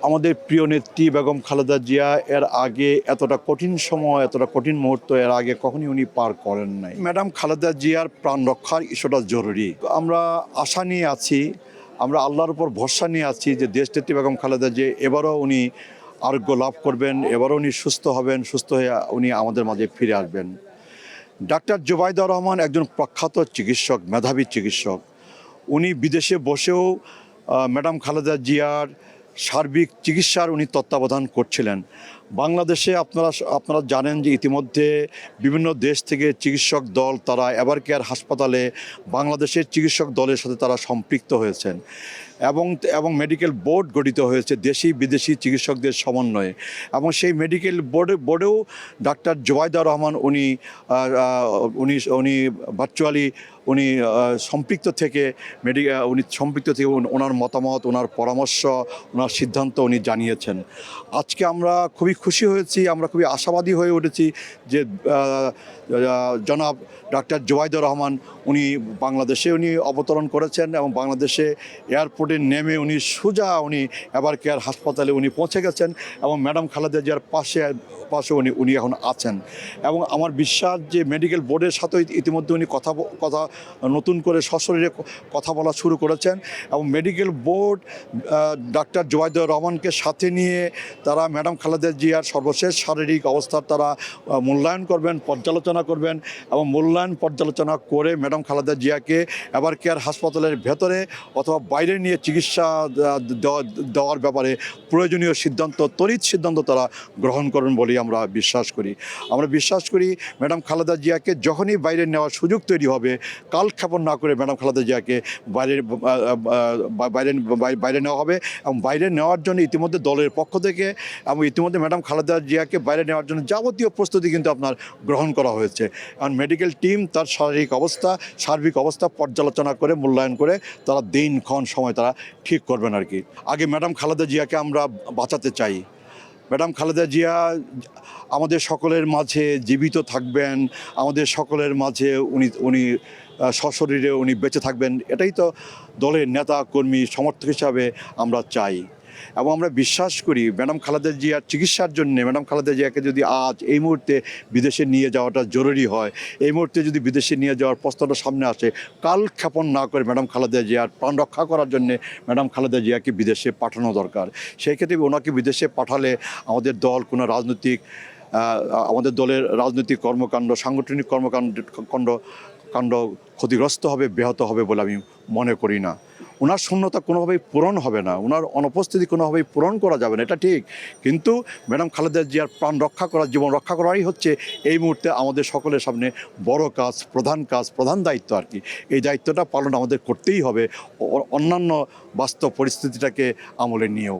আমাদের প্রিয় নেত্রী বেগম খালেদা জিয়া এর আগে এতটা কঠিন সময়, এতটা কঠিন মুহূর্ত এর আগে কখনই উনি পার করেন নাই। ম্যাডাম খালেদা জিয়ার প্রাণ রক্ষার ইস্যুটা জরুরি। আমরা আশা নিয়ে আছি, আমরা আল্লাহর উপর ভরসা নিয়ে আছি যে দেশনেত্রী বেগম খালেদা জিয়া এবারও উনি আরোগ্য লাভ করবেন, এবারও উনি সুস্থ হবেন, সুস্থ হয়ে উনি আমাদের মাঝে ফিরে আসবেন। ডাক্তার জুবাইদুর রহমান একজন প্রখ্যাত চিকিৎসক, মেধাবী চিকিৎসক। উনি বিদেশে বসেও ম্যাডাম খালেদা জিয়ার সার্বিক চিকিৎসার উনি তত্ত্বাবধান করছিলেন। বাংলাদেশে আপনারা জানেন যে ইতিমধ্যে বিভিন্ন দেশ থেকে চিকিৎসক দল তারা এভার কেয়ার হাসপাতালে বাংলাদেশের চিকিৎসক দলের সাথে তারা সম্পৃক্ত হয়েছেন এবং মেডিকেল বোর্ড গঠিত হয়েছে দেশি বিদেশি চিকিৎসকদের সমন্বয়ে। এবং সেই মেডিকেল বোর্ডেও ডাক্তার জুবাইদুর রহমান উনি ভার্চুয়ালি উনি সম্পৃক্ত থেকে ওনার মতামত, ওনার পরামর্শ, ওনার সিদ্ধান্ত উনি জানিয়েছেন। আজকে আমরা খুবই খুশি হয়েছি, আমরা খুবই আশাবাদী হয়ে উঠেছি যে জনাব ডাক্তার জুবাইদুর রহমান উনি বাংলাদেশে অবতরণ করেছেন এবং বাংলাদেশে এয়ারপোর্টে নেমে উনি সোজা এভার কেয়ার হাসপাতালে পৌঁছে গেছেন এবং ম্যাডাম খালেদা জিয়ার পাশে উনি এখন আছেন। এবং আমার বিশ্বাস যে মেডিকেল বোর্ডের সাথে ইতিমধ্যে উনি কথা নতুন করে সশরীরে কথা বলা শুরু করেছেন এবং মেডিকেল বোর্ড ডাক্তার জুবাইদুর রহমানকে সাথে নিয়ে তারা ম্যাডাম খালেদা জিয়ার সর্বশেষ শারীরিক অবস্থার তারা মূল্যায়ন করবেন, পর্যালোচনা করবেন এবং পর্যালোচনা করে ম্যাডাম খালেদা জিয়াকে এভার কেয়ার হাসপাতালের ভেতরে অথবা বাইরে নিয়ে চিকিৎসা দেওয়ার ব্যাপারে প্রয়োজনীয় তড়িৎ সিদ্ধান্ত তারা গ্রহণ করবেন বলেই আমরা বিশ্বাস করি। আমরা বিশ্বাস করি ম্যাডাম খালেদা জিয়াকে যখনই বাইরে নেওয়ার সুযোগ তৈরি হবে, কালক্ষেপণ না করে ম্যাডাম খালেদা জিয়াকে বাইরে নেওয়া হবে এবং বাইরে নেওয়ার জন্য ইতিমধ্যে দলের পক্ষ থেকে এবং ইতিমধ্যে ম্যাডাম খালেদা জিয়াকে বাইরে নেওয়ার জন্য যাবতীয় প্রস্তুতি কিন্তু আপনার গ্রহণ করা হয়েছে। কারণ মেডিকেল টিম তার সার্বিক অবস্থা পর্যালোচনা করে মূল্যায়ন করে তারা দিনক্ষণ সময় তারা ঠিক করবেন আর কি। আগে ম্যাডাম খালেদা জিয়াকে আমরা বাঁচাতে চাই। ম্যাডাম খালেদা জিয়া আমাদের সকলের মাঝে জীবিত থাকবেন, আমাদের সকলের মাঝে উনি সশরীরে উনি বেঁচে থাকবেন, এটাই তো দলের নেতা কর্মী সমর্থক হিসাবে আমরা চাই। এবং আমরা বিশ্বাস করি ম্যাডাম খালেদা জিয়ার চিকিৎসার জন্য ম্যাডাম খালেদা জিয়াকে যদি আজ এই মুহূর্তে বিদেশে নিয়ে যাওয়াটা জরুরি হয়, এই মুহূর্তে যদি বিদেশে নিয়ে যাওয়ার প্রস্তাবটা সামনে আসে, কালক্ষেপণ না করে ম্যাডাম খালেদা জিয়ার প্রাণ রক্ষা করার জন্যে ম্যাডাম খালেদা জিয়াকে বিদেশে পাঠানো দরকার। সেই ক্ষেত্রে ওনাকে বিদেশে পাঠালে আমাদের দল কোনো আমাদের দলের রাজনৈতিক কর্মকাণ্ড, সাংগঠনিক কর্মকাণ্ড ক্ষতিগ্রস্ত হবে, ব্যাহত হবে বলে আমি মনে করি না। ওনার শূন্যতা কোনোভাবেই পূরণ হবে না, ওনার অনুপস্থিতি কোনোভাবেই পূরণ করা যাবে না, এটা ঠিক। কিন্তু ম্যাডাম খালেদা জিয়ার প্রাণ রক্ষা করা, জীবন রক্ষা করাই হচ্ছে এই মুহূর্তে আমাদের সকলের সামনে বড় কাজ, প্রধান দায়িত্ব আর কি। এই দায়িত্বটা পালন আমাদের করতেই হবে অন্যান্য বাস্তব পরিস্থিতিটাকে আমলে নিয়েও।